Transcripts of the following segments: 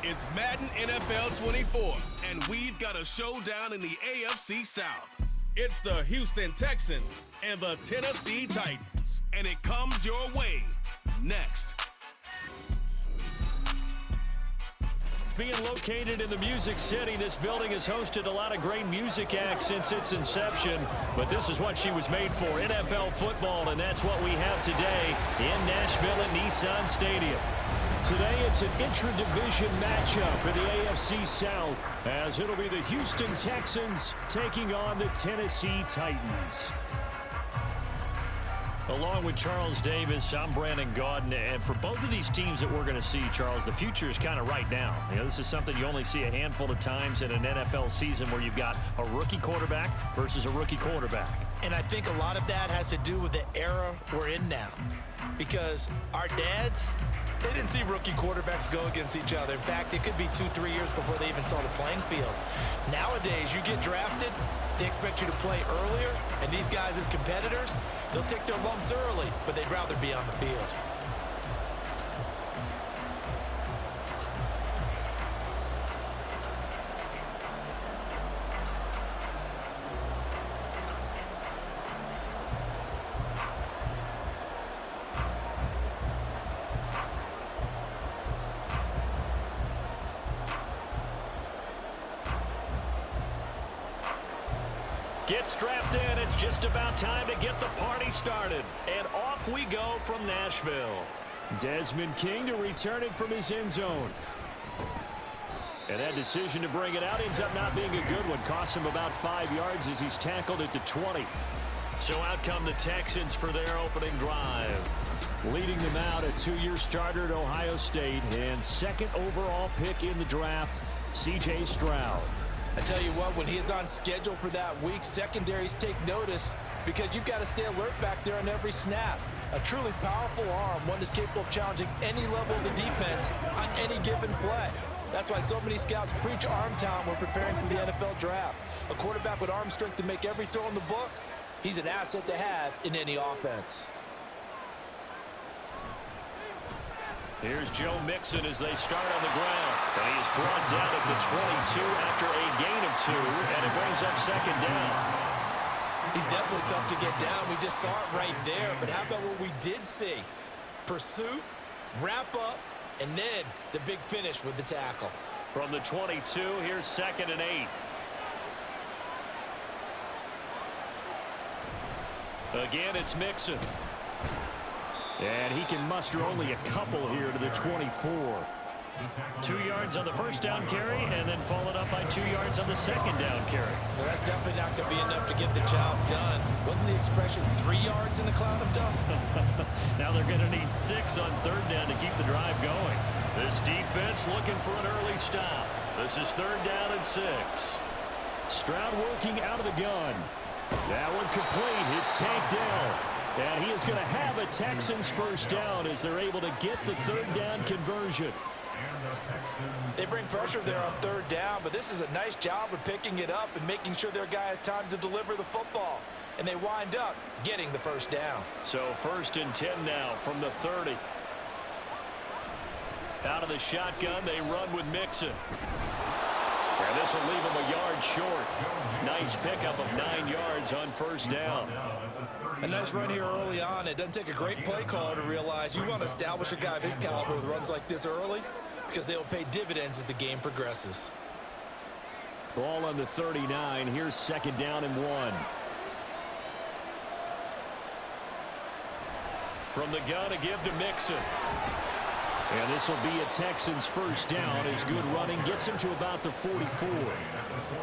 It's Madden NFL 24, and we've got a showdown in the AFC South. It's the Houston Texans and the Tennessee Titans, and it comes your way next. Being located in the Music City, this building has hosted a lot of great music acts since its inception, but this is what she was made for, NFL football, and that's what we have today in Nashville at Nissan Stadium. Today it's an intra-division matchup in the AFC South, as it'll be the Houston Texans taking on the Tennessee Titans. Along with Charles Davis, I'm Brandon Gaudin, and for both of these teams that we're going to see, Charles, the future is kind of right now. You know, this is something you only see a handful of times in an NFL season where you've got a rookie quarterback versus a rookie quarterback. And I think a lot of that has to do with the era we're in now, because our dads, they didn't see rookie quarterbacks go against each other. In fact, it could be 2-3 years before they even saw the playing field. Nowadays, you get drafted, they expect you to play earlier, and these guys as competitors, they'll take their lumps early, but they'd rather be on the field. Get strapped in. It's just about time to get the party started. And off we go from Nashville. Desmond King to return it from his end zone. And that decision to bring it out ends up not being a good one. Cost him about 5 yards as he's tackled at the 20. So out come the Texans for their opening drive. Leading them out, a 2-year starter at Ohio State and second overall pick in the draft, C.J. Stroud. I tell you what, when he is on schedule for that week, secondaries take notice because you've got to stay alert back there on every snap. A truly powerful arm, one that's capable of challenging any level of the defense on any given play. That's why so many scouts preach arm talent when preparing for the NFL draft. A quarterback with arm strength to make every throw in the book, he's an asset to have in any offense. Here's Joe Mixon as they start on the ground. And he is brought down at the 22 after a gain of 2, and it brings up second down. He's definitely tough to get down. We just saw it right there. But how about what we did see? Pursuit, wrap up, and then the big finish with the tackle. From the 22, here's 2nd and 8. Again, it's Mixon. And he can muster only a couple here to the 24. 2 yards on the first down carry, and then followed up by 2 yards on the second down carry. Well, that's definitely not going to be enough to get the job done. Wasn't the expression 3 yards in a cloud of dust? Now they're going to need 6 on third down to keep the drive going. This defense looking for an early stop. This is 3rd down and 6. Stroud working out of the gun. That one complete. It's tagged down. And he is going to have a Texans first down as they're able to get the 3rd down conversion. They bring pressure there on 3rd down, but this is a nice job of picking it up and making sure their guy has time to deliver the football. And they wind up getting the first down. So 1st and 10 now from the 30. Out of the shotgun, they run with Mixon. And this will leave him a yard short. Nice pickup of 9 yards on 1st down. A nice run here early on. It doesn't take a great play caller to realize you want to establish a guy of his caliber with runs like this early because they will pay dividends as the game progresses. Ball on the 39. Here's 2nd down and 1. From the gun, a give to Mixon. And this will be a Texans first down as good running gets him to about the 44.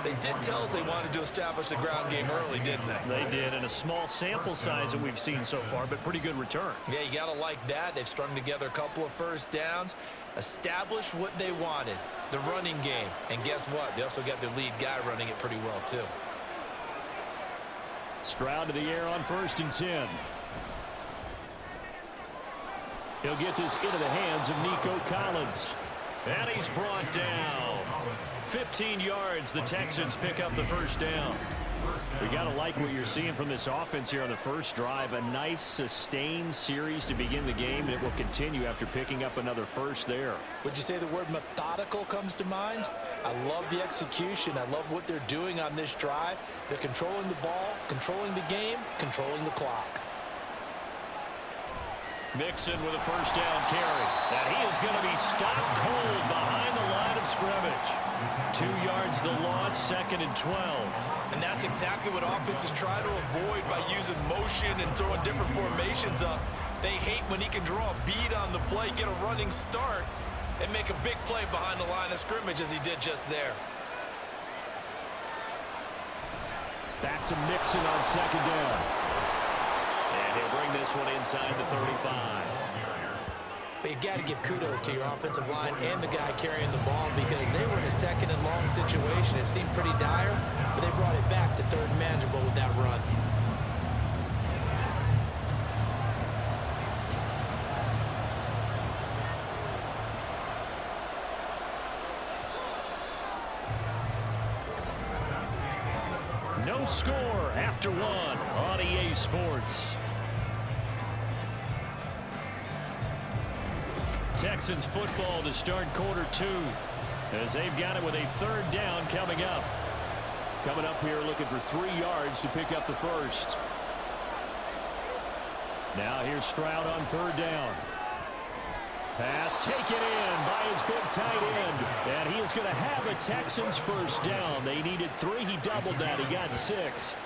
They did tell us they wanted to establish the ground game early, didn't they? They did, in a small sample size that we've seen so far, but pretty good return. Yeah, you got to like that. They've strung together a couple of first downs, established what they wanted, the running game. And guess what? They also got their lead guy running it pretty well, too. Stroud to the air on 1st and 10. He'll get this into the hands of Nico Collins. And he's brought down. 15 yards, the Texans pick up the first down. We got to like what you're seeing from this offense here on the first drive. A nice, sustained series to begin the game, and it will continue after picking up another first there. Would you say the word methodical comes to mind? I love the execution. I love what they're doing on this drive. They're controlling the ball, controlling the game, controlling the clock. Mixon with a first down carry. And he is going to be stopped cold behind the line of scrimmage. 2 yards the loss, 2nd and 12. And that's exactly what offenses try to avoid by using motion and throwing different formations up. They hate when he can draw a bead on the play, get a running start, and make a big play behind the line of scrimmage as he did just there. Back to Nixon on 2nd down. And he'll bring this one inside the 35. But you got to give kudos to your offensive line and the guy carrying the ball because they were in a 2nd and long situation. It seemed pretty dire, but they brought it back to 3rd and manageable with that run. No score after 1 on EA Sports. Texans football to start quarter 2 as they've got it with a 3rd down coming up. Coming up here looking for 3 yards to pick up the first. Now here's Stroud on 3rd down. Pass taken in by his big tight end. And he is going to have a Texans first down. They needed 3. He doubled that. He got 6.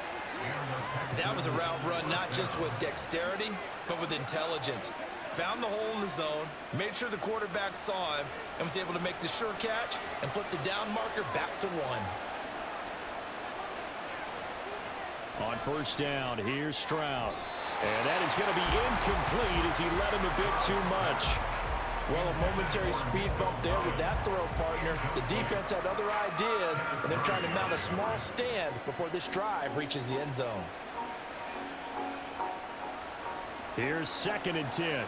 That was a route run not just with dexterity, but with intelligence. Found the hole in the zone, made sure the quarterback saw him, and was able to make the sure catch and flip the down marker back to 1. On first down, here's Stroud. And that is going to be incomplete as he let him a bit too much. Well, a momentary speed bump there with that throw, partner. The defense had other ideas, and they're trying to mount a small stand before this drive reaches the end zone. Here's 2nd and 10.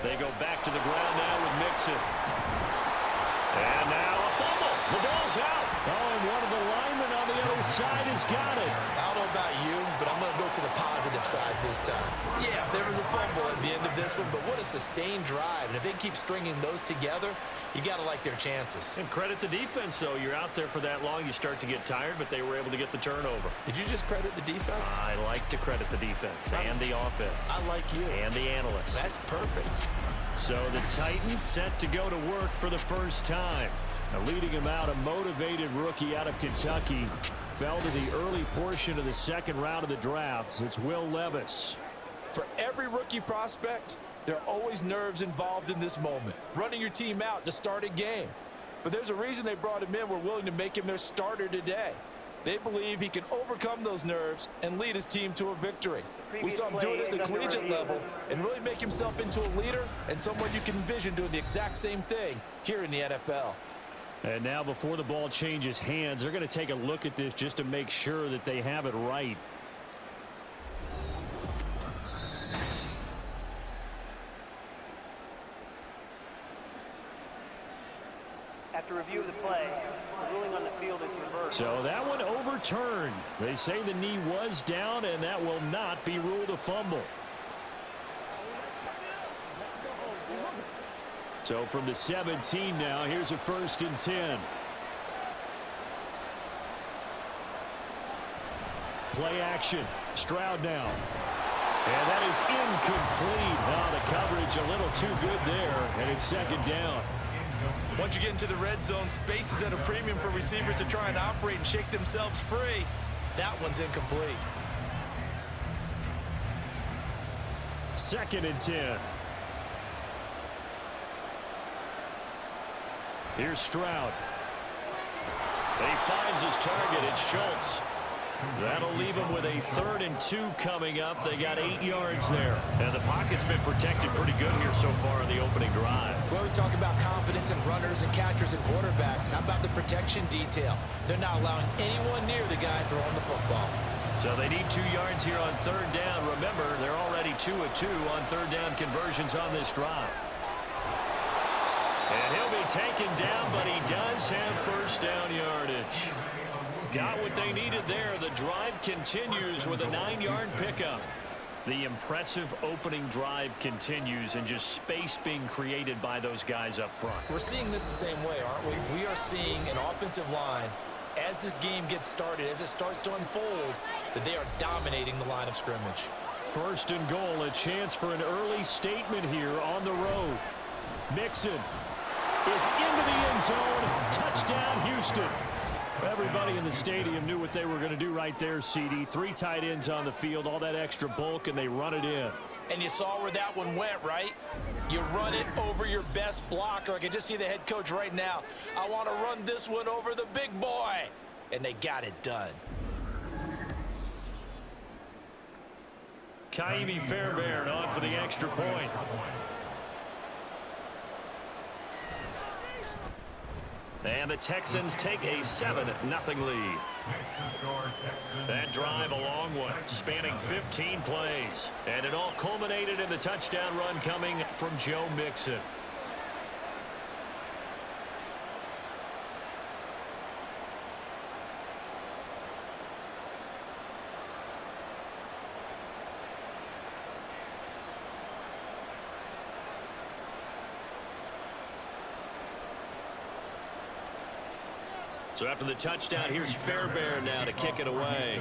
They go back to the ground now with Mixon. And now a fumble. The ball's out. Oh, and one of the linemen on the other side has got it. I don't know about you, but I'm going to go to the positive side this time. Yeah, there was a fumble at the end of this one, but what a sustained drive. And if they keep stringing those together, you got to like their chances. And credit the defense, though. You're out there for that long, you start to get tired, but they were able to get the turnover. Did you just credit the defense? I like to credit the defense and the offense. I like you. And the analysts. That's perfect. So the Titans set to go to work for the first time. Now leading him out, a motivated rookie out of Kentucky. Fell to the early portion of the 2nd round of the draft. It's Will Levis. For every rookie prospect, there are always nerves involved in this moment. Running your team out to start a game. But there's a reason they brought him in. We're willing to make him their starter today. They believe he can overcome those nerves and lead his team to a victory. We saw him do it at the collegiate level and really make himself into a leader and someone you can envision doing the exact same thing here in the NFL. And now before the ball changes hands, they're going to take a look at this just to make sure that they have it right. After review of the play, the ruling on the field is reversed. So that one overturned. They say the knee was down, and that will not be ruled a fumble. So from the 17 now, here's a 1st and 10. Play action. Stroud now. And that is incomplete. Oh, the coverage a little too good there, and it's 2nd down. Once you get into the red zone, space is at a premium for receivers to try and operate and shake themselves free. That one's incomplete. 2nd and 10. Here's Stroud. He finds his target. It's Schultz. That'll leave him with a 3rd and 2 coming up. They got 8 yards there. And the pocket's been protected pretty good here so far in the opening drive. We always talk about confidence in runners and catchers and quarterbacks. How about the protection detail? They're not allowing anyone near the guy throwing the football. So they need 2 yards here on 3rd down. Remember, they're already 2 of 2 on 3rd down conversions on this drive. And he'll be taken down, but he does have first down yardage. Got what they needed there. The drive continues with a 9-yard pickup. The impressive opening drive continues, and just space being created by those guys up front. We're seeing this the same way, aren't we? We are seeing an offensive line, as this game gets started, as it starts to unfold, that they are dominating the line of scrimmage. First and goal, a chance for an early statement here on the road. Mixon is into the end zone. Touchdown, Houston. Everybody in the stadium knew what they were going to do right there, CD. 3 tight ends on the field, all that extra bulk, and they run it in. And you saw where that one went, right? You run it over your best blocker. I can just see the head coach right now. I want to run this one over the big boy. And they got it done. Kaimi Fairbairn on for the extra point. And the Texans take a 7-0 lead. That drive a long one, spanning 15 plays. And it all culminated in the touchdown run coming from Joe Mixon. So after the touchdown, here's Fairbairn now to kick it away.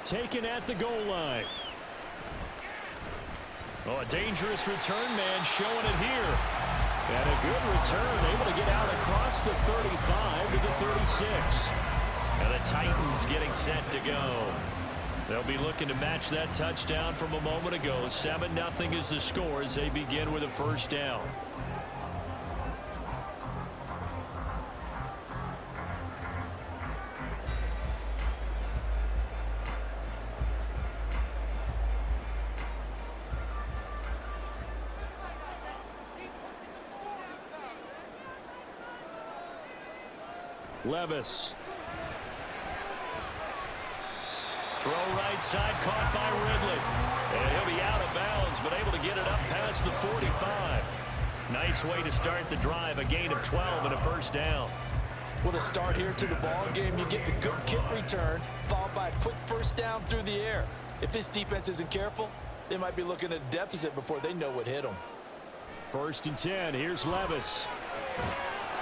Taken at the goal line. Oh, a dangerous return man showing it here. And a good return, able to get out across the 35 to the 36. And the Titans getting set to go. They'll be looking to match that touchdown from a moment ago. 7-0 is the score as they begin with a first down. Levis. Throw right side, caught by Ridley. And he'll be out of bounds, but able to get it up past the 45. Nice way to start the drive, a gain of 12 and a first down. With a start here to the ball game, you get the good kick return, followed by a quick first down through the air. If this defense isn't careful, they might be looking at a deficit before they know what hit them. 1st and 10, here's Levis.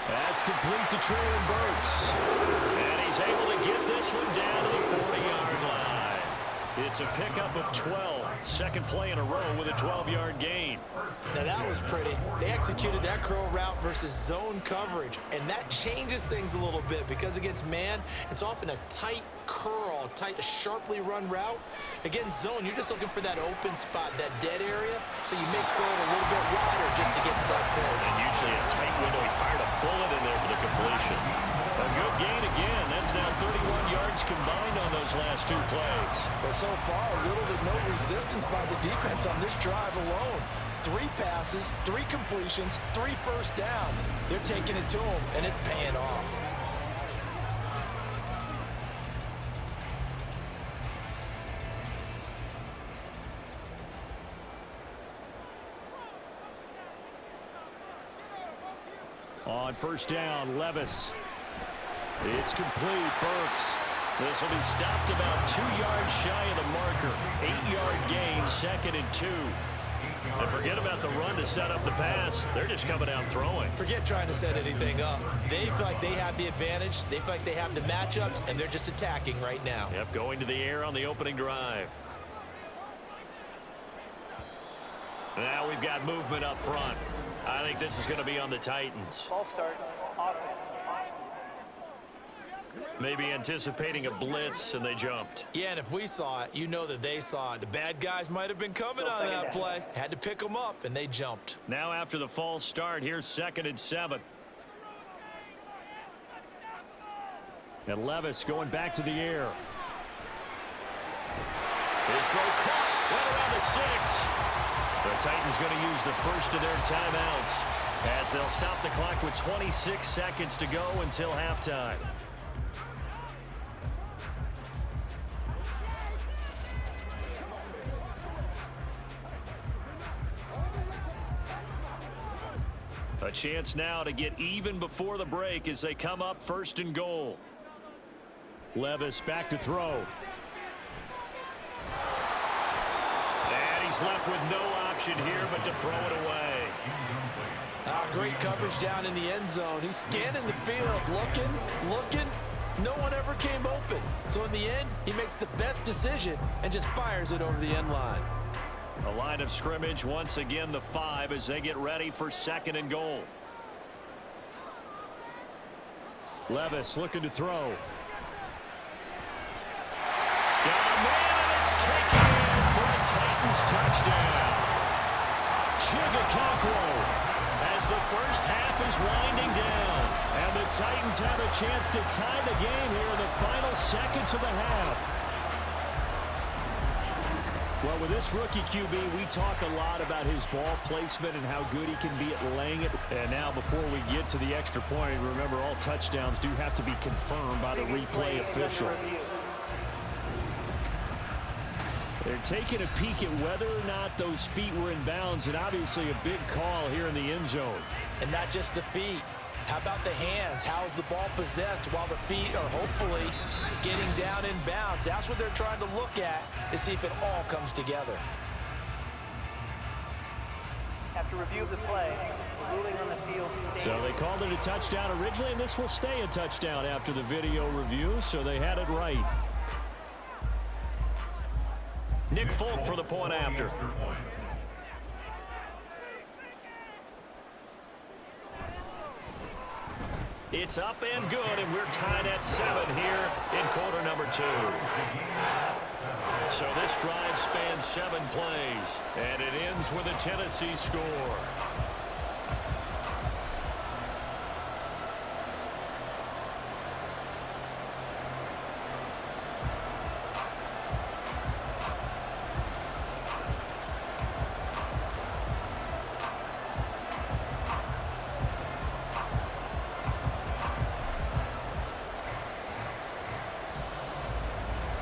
That's complete to Traylon Burks. And he's able to get this one down to the 40-yard line. It's a pickup of 12. Second play in a row with a 12-yard gain. Now that was pretty. They executed that curl route versus zone coverage. And that changes things a little bit because against man, it's often a tight curl, a sharply run route. Against zone, you're just looking for that open spot, that dead area. So you make curl a little bit wider just to get to that place. And usually a tight window. He fired a bullet in there for the completion. A good gain again. That's now 31 yards combined on those last 2 plays. But so far, little to no resistance by the defense on this drive alone. 3 passes, 3 completions, 3 first downs. They're taking it to them, and it's paying off. On first down, Levis. It's complete. Burks. This will be stopped about 2 yards shy of the marker. 8-yard gain, 2nd and 2. And forget about the run to set up the pass. They're just coming out throwing. Forget trying to set anything up. They feel like they have the advantage. They feel like they have the matchups, and they're just attacking right now. Yep, going to the air on the opening drive. Now we've got movement up front. I think this is going to be on the Titans. Ball start. Offense. Maybe anticipating a blitz, and they jumped. Yeah, and if we saw it, you know that they saw it. The bad guys might have been coming on that play. Had to pick them up, and they jumped. Now after the false start, here's 2nd and 7. And Levis going back to the air. His throw caught. Right around the 6. The Titans going to use the first of their timeouts as they'll stop the clock with 26 seconds to go until halftime. A chance now to get even before the break as they come up 1st and goal. Levis back to throw. And he's left with no option here but to throw it away. Great coverage down in the end zone. He's scanning the field, looking. No one ever came open. So in the end, he makes the best decision and just fires it over the end line. A line of scrimmage once again the 5 as they get ready for 2nd and goal. Levis looking to throw. Got a man and it's taken in for a Titans touchdown. Chigakakro as the first half is winding down. And the Titans have a chance to tie the game here in the final seconds of the half. Well, with this rookie QB, we talk a lot about his ball placement and how good he can be at laying it. And now before we get to the extra point, remember all touchdowns do have to be confirmed by the replay official. They're taking a peek at whether or not those feet were in bounds, and obviously a big call here in the end zone. And not just the feet. How about the hands? How is the ball possessed while the feet are hopefully getting down in bounds? That's what they're trying to look at to see if it all comes together. After review of the play, the ruling on the field. So they called it a touchdown originally, and this will stay a touchdown after the video review, so they had it right. Nick Folk for the point after. It's up and good, and we're tied at 7 here in quarter number 2. So this drive spans 7 plays, and it ends with a Tennessee score.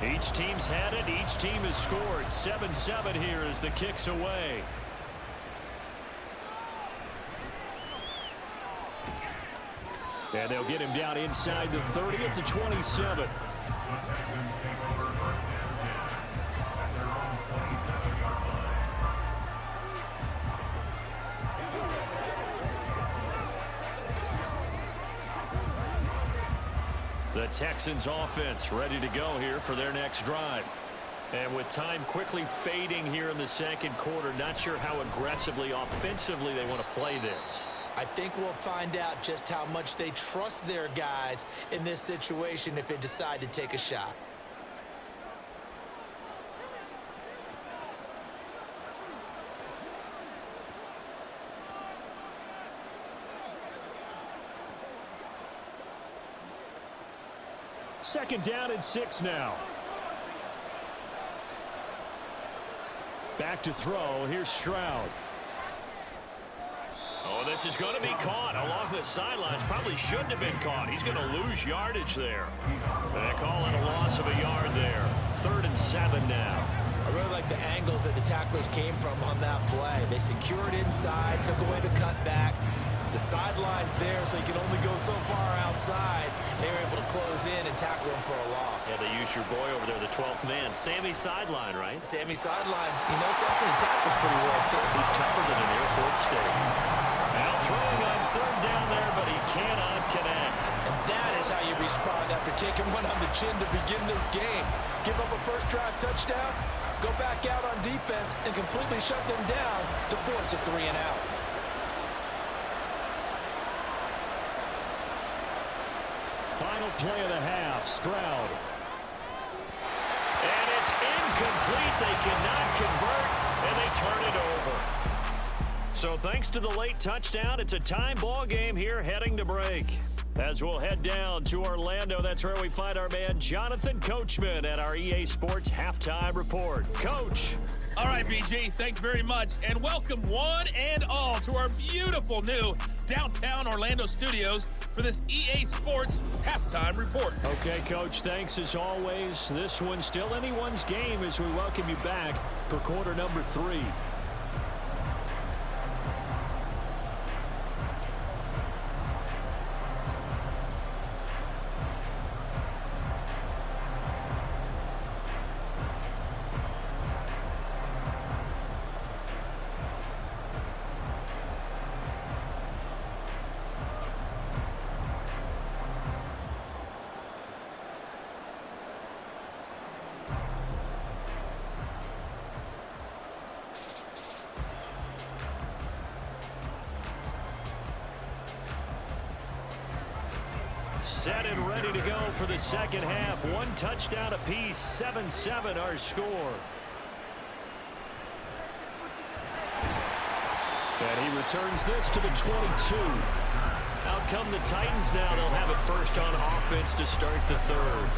Each team's had it. Each team has scored. 7-7 here as the kick's away. And they'll get him down inside the 30 at the 27. The Texans offense ready to go here for their next drive. And with time quickly fading here in the second quarter, not sure how aggressively, offensively they want to play this. I think we'll find out just how much they trust their guys in this situation if they decide to take a shot. Second down and 6 now. Back to throw. Here's Stroud. Oh, this is going to be caught along the sidelines. Probably shouldn't have been caught. He's going to lose yardage there. They call it a loss of a yard there. 3rd and 7 now. I really like the angles that the tacklers came from on that play. They secured inside, took away the cutback. The sideline's there, so he can only go so far outside. They were able to close in and tackle him for a loss. Yeah, they used your boy over there, the 12th man. Sammy Sideline, right? Sammy Sideline. You know something? He tackles pretty well, too. He's tougher than an airport steak. Now throwing on 3rd down there, but he cannot connect. And that is how you respond after taking one on the chin to begin this game. Give up a first drive touchdown, go back out on defense, and completely shut them down to force a 3 and out. Final play of the half, Stroud. And it's incomplete. They cannot convert, and they turn it over. So thanks to the late touchdown, it's a time ball game here heading to break. As we'll head down to Orlando, that's where we find our man Jonathan Coachman at our EA Sports Halftime Report. Coach. All right, BG, thanks very much, and welcome one and all to our beautiful new downtown Orlando studios for this EA Sports Halftime Report. Okay, Coach, thanks as always. This one's still anyone's game as we welcome you back for quarter number 3. Set and ready to go for the second half. One touchdown apiece, 7-7 our score. And he returns this to the 22. Out come the Titans now. They'll have it first on offense to start the third.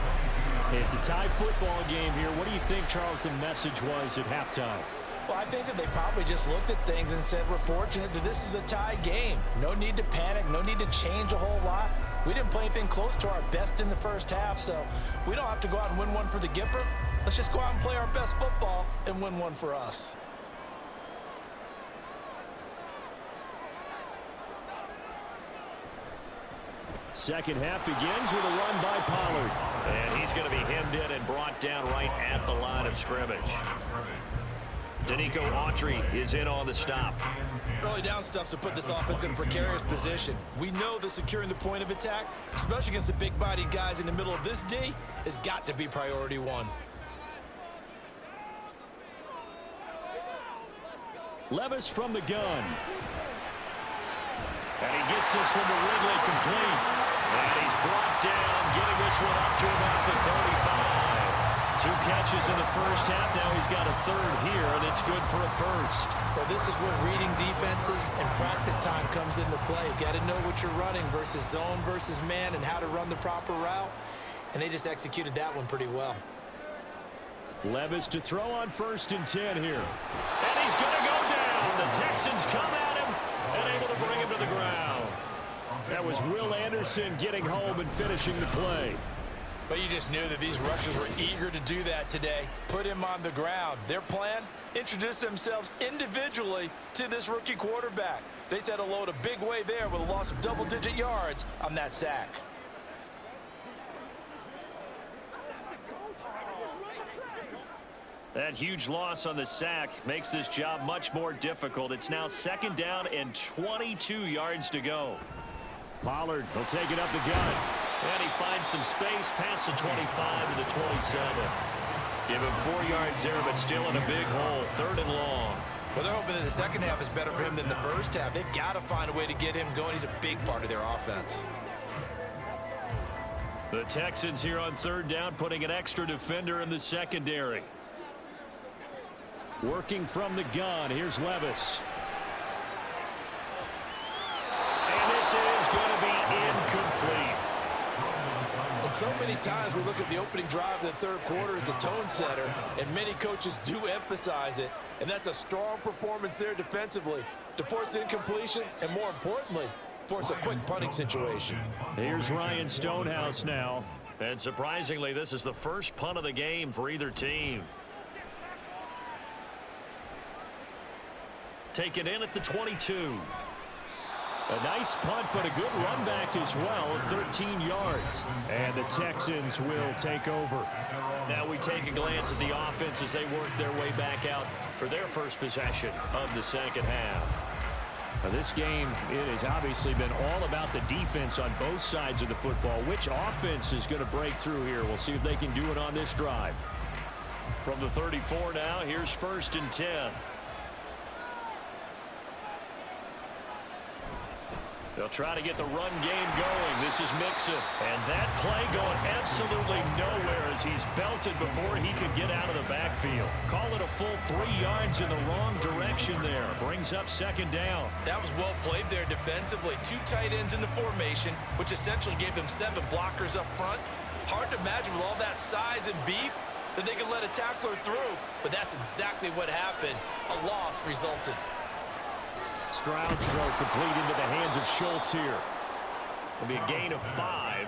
It's a tie football game here. What do you think, Charles, the message was at halftime? Well, I think that they probably just looked at things and said, we're fortunate that this is a tie game. No need to panic. No need to change a whole lot. We didn't play anything close to our best in the first half, so we don't have to go out and win one for the Gipper. Let's just go out and play our best football and win one for us. Second half begins with a run by Pollard. And he's going to be hemmed in and brought down right at the line of scrimmage. Danico Autry is in on the stop. Early down stuff's to put this offense in a precarious position. We know that securing the point of attack, especially against the big-bodied guys in the middle of this D, has got to be priority one. Levis from the gun. And he gets this one to Ridley complete. And he's brought down, getting this one up to about the 35. 2 catches in the first half. Now he's got a third here, and it's good for a first. Well, this is where reading defenses and practice time comes into play. Got to know what you're running versus zone versus man and how to run the proper route. And they just executed that one pretty well. Levis to throw on 1st and 10 here. And he's going to go down. The Texans come at him and able to bring him to the ground. That was Will Anderson getting home and finishing the play. But you just knew that these rushers were eager to do that today. Put him on the ground. Their plan, introduce themselves individually to this rookie quarterback. They said hello a big way there with a loss of double-digit yards on that sack. That huge loss on the sack makes this job much more difficult. It's now 2nd down and 22 yards to go. Pollard will take it up the gut. And he finds some space past the 25 to the 27. Give him 4 yards there, but still in a big hole. 3rd and long. Well, they're hoping that the second half is better for him than the first half. They've got to find a way to get him going. He's a big part of their offense. The Texans here on 3rd down, putting an extra defender in the secondary. Working from the gun, here's Levis. And this is going to be incomplete. And so many times we look at the opening drive of the 3rd quarter as a tone setter, and many coaches do emphasize it. And that's a strong performance there defensively to force incompletion and, more importantly, force a quick punting situation. Here's Ryan Stonehouse now. And surprisingly, this is the first punt of the game for either team. Taken in at the 22. A nice punt, but a good run back as well, 13 yards. And the Texans will take over. Now we take a glance at the offense as they work their way back out for their first possession of the second half. Now this game, it has obviously been all about the defense on both sides of the football. Which offense is going to break through here? We'll see if they can do it on this drive. From the 34 now, here's 1st and 10. They'll try to get the run game going. This is Mixon. And that play going absolutely nowhere as he's belted before he could get out of the backfield. Call it a full 3 yards in the wrong direction there. Brings up 2nd down. That was well played there defensively. 2 tight ends in the formation, which essentially gave them 7 blockers up front. Hard to imagine with all that size and beef that they could let a tackler through. But that's exactly what happened. A loss resulted. Stroud's throw complete into the hands of Schultz here. It'll be a gain of 5.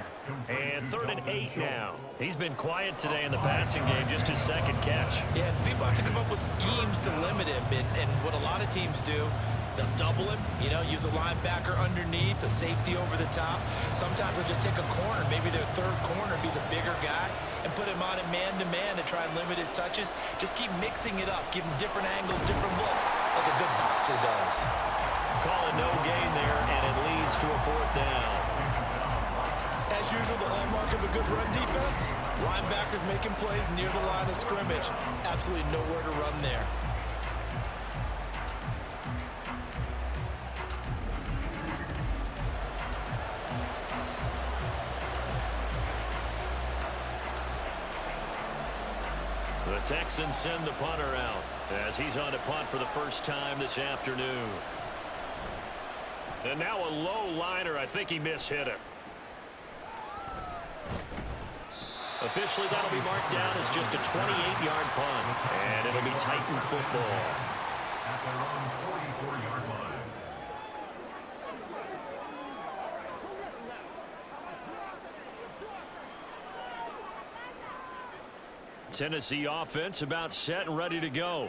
And 3rd and 8 now. He's been quiet today in the passing game, just his 2nd catch. Yeah, and people have to come up with schemes to limit him. And what a lot of teams do, they'll double him, use a linebacker underneath, a safety over the top. Sometimes they'll just take a corner, maybe their 3rd corner if he's a bigger guy, and put him on it man-to-man to try and limit his touches. Just keep mixing it up, give him different angles, different looks, like a good boxer does. Call it no gain there, and it leads to a 4th down. As usual, the hallmark of a good run defense, linebackers making plays near the line of scrimmage. Absolutely nowhere to run there. The Texans send the punter out as he's on to punt for the first time this afternoon. And now a low liner. I think he mishit it. Officially, that'll be marked down as just a 28-yard punt. And it'll be Titan football. At their own 44-yard line. Tennessee offense about set and ready to go.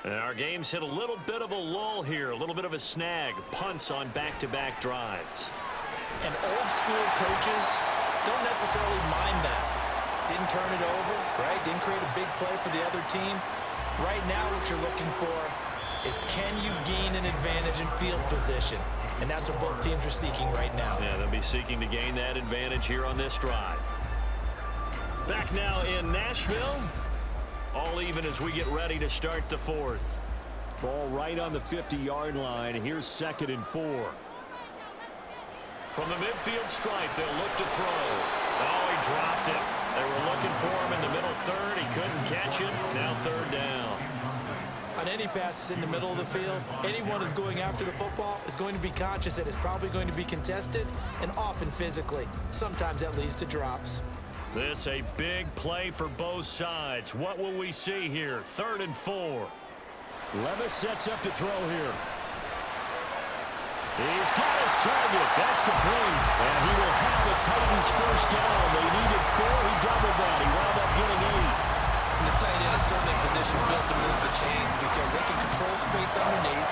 And our game's hit a little bit of a lull here, a little bit of a snag. Punts on back-to-back drives. And old school coaches don't necessarily mind that. Didn't turn it over, right? Didn't create a big play for the other team. Right now what you're looking for is, can you gain an advantage in field position? And that's what both teams are seeking right now. Yeah, they'll be seeking to gain that advantage here on this drive. Back now in Nashville. All even as we get ready to start the fourth. Ball right on the 50-yard line. Here's 2nd and 4. From the midfield stripe, they'll look to throw. Oh, he dropped it. They were looking for him in the middle third. He couldn't catch it. Now 3rd down. On any passes in the middle of the field, anyone who's going after the football is going to be conscious that it's probably going to be contested, and often physically. Sometimes that leads to drops. This a big play for both sides. What will we see here? 3rd and 4. Levis sets up to throw here. He's got his target. That's complete. And he will have the Titans first down. They needed 4. He doubled that. He wound up getting 8. And the tight end is certainly in position built to move the chains because they can control space underneath.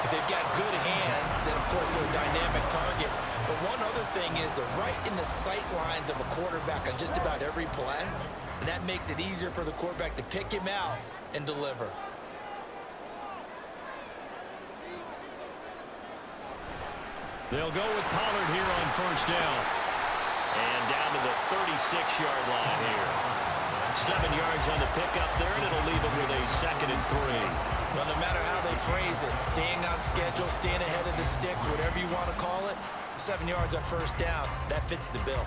If they've got good hands, then of course they're a dynamic target. But one other thing is they're right in the sight lines of a quarterback on just about every play. And that makes it easier for the quarterback to pick him out and deliver. They'll go with Pollard here on first down. And down to the 36-yard line here. 7 yards on the pickup there, and it'll leave it with a 2nd and 3. Well, no matter how they phrase it, staying on schedule, staying ahead of the sticks, whatever you want to call it, 7 yards on first down, that fits the bill.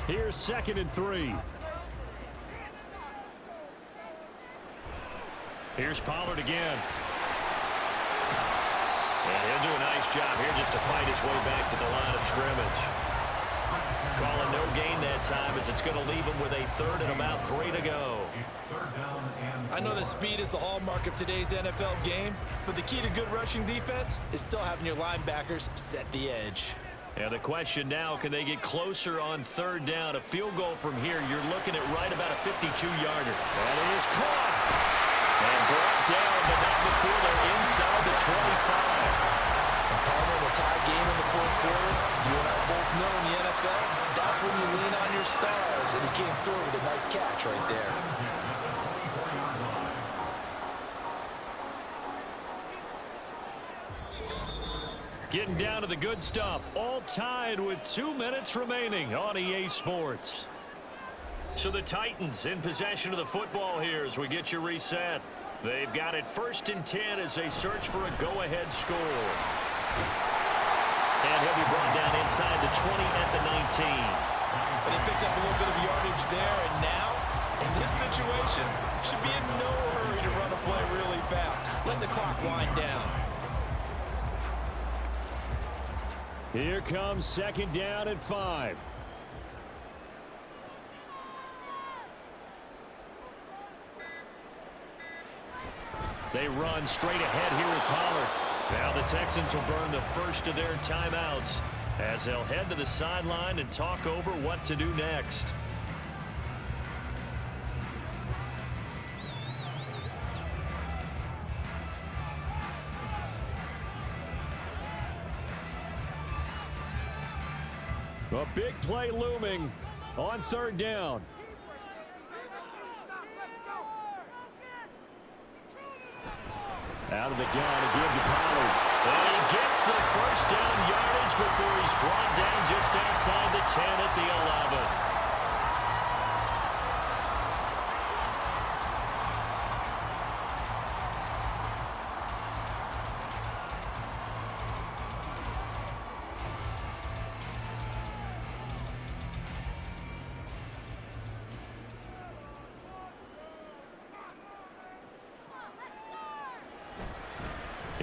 Here's 2nd and 3. Here's Pollard again. And he'll do a nice job here just to fight his way back to the line of scrimmage. Calling no gain that time as it's going to leave him with a 3rd and about 3 to go. I know that speed is the hallmark of today's NFL game, but the key to good rushing defense is still having your linebackers set the edge. And the question now, can they get closer on 3rd down? A field goal from here, you're looking at right about a 52-yarder. And he is caught. And brought down, but not before they're inside the 25. Part of a tie game in the 4th quarter, you and I both know in the NFL, that's when you lean on your stars, and he came through with a nice catch right there. Getting down to the good stuff, all tied with 2 minutes remaining on EA Sports. So the Titans in possession of the football here as we get you reset. They've got it 1st and 10 as they search for a go-ahead score. And he'll be brought down inside the 20 at the 19. But he picked up a little bit of yardage there, and now, in this situation, should be in no hurry to run a play really fast. Let the clock wind down. Here comes 2nd down and 5. They run straight ahead here with Pollard. Now the Texans will burn the first of their timeouts as they'll head to the sideline and talk over what to do next. A big play looming on 3rd down. Out of the gun again to Pollard. And he gets the first down yardage before he's brought down just outside the 10 at the 11.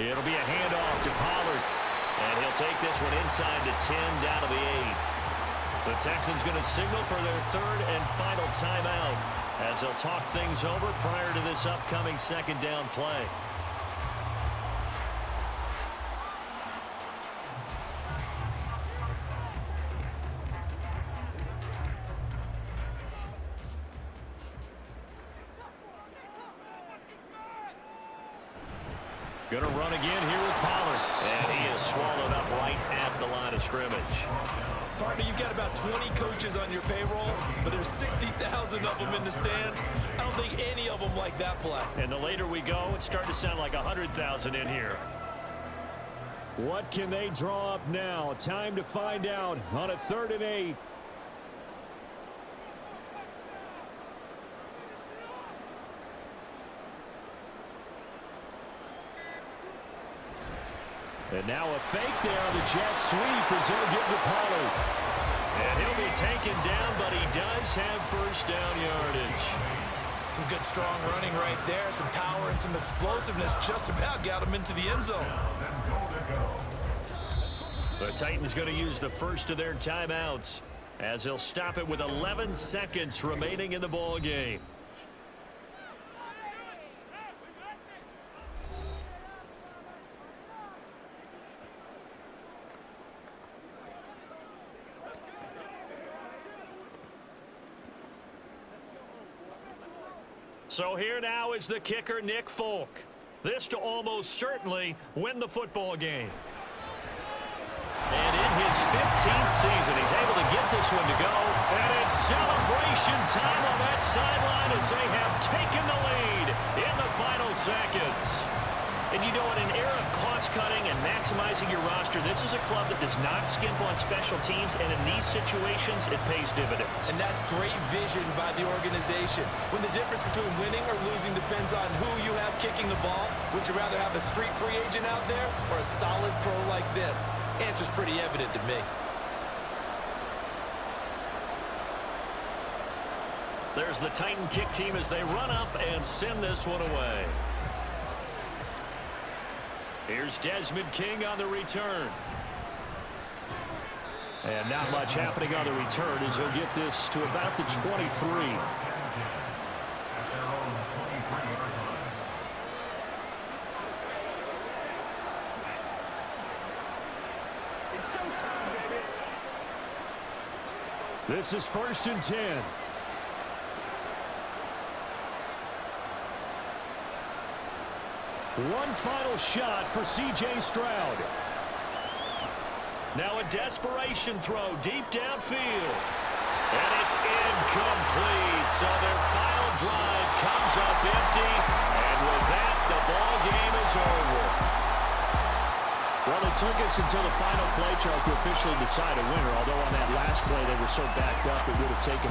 It'll be a handoff to Pollard. And he'll take this one inside to 10, down to the 8. The Texans going to signal for their third and final timeout as they'll talk things over prior to this upcoming second down play. Going to run again here with Pollard. And he is swallowed up right at the line of scrimmage. Partner, you've got about 20 coaches on your payroll, but there's 60,000 of them in the stands. I don't think any of them like that play. And the later we go, it's starting to sound like 100,000 in here. What can they draw up now? Time to find out on a 3rd and 8. And now a fake there on the jet sweep as they'll get to Pollard. And he'll be taken down, but he does have first down yardage. Some good, strong running right there. Some power and some explosiveness just about got him into the end zone. The Titans going to use the first of their timeouts as they'll stop it with 11 seconds remaining in the ball game. So here now is the kicker, Nick Folk. This to almost certainly win the football game. And in his 15th season, he's able to get this one to go. And it's celebration time on that sideline as they have taken the lead in the final seconds. And you know, in an era of cost-cutting and maximizing your roster, this is a club that does not skimp on special teams, and in these situations, it pays dividends. And that's great vision by the organization. When the difference between winning or losing depends on who you have kicking the ball, would you rather have a street free agent out there or a solid pro like this? Answer's pretty evident to me. There's the Titan kick team as they run up and send this one away. Here's Desmond King on the return. And not much happening on the return as he'll get this to about the 23. It's showtime, baby. This is 1st and 10. One final shot for C.J. Stroud. Now a desperation throw deep downfield. And it's incomplete. So their final drive comes up empty. And with that, the ball game is over. Well, it took us until the final play, Charles, to officially decide a winner. Although on that last play, they were so backed up, it would have taken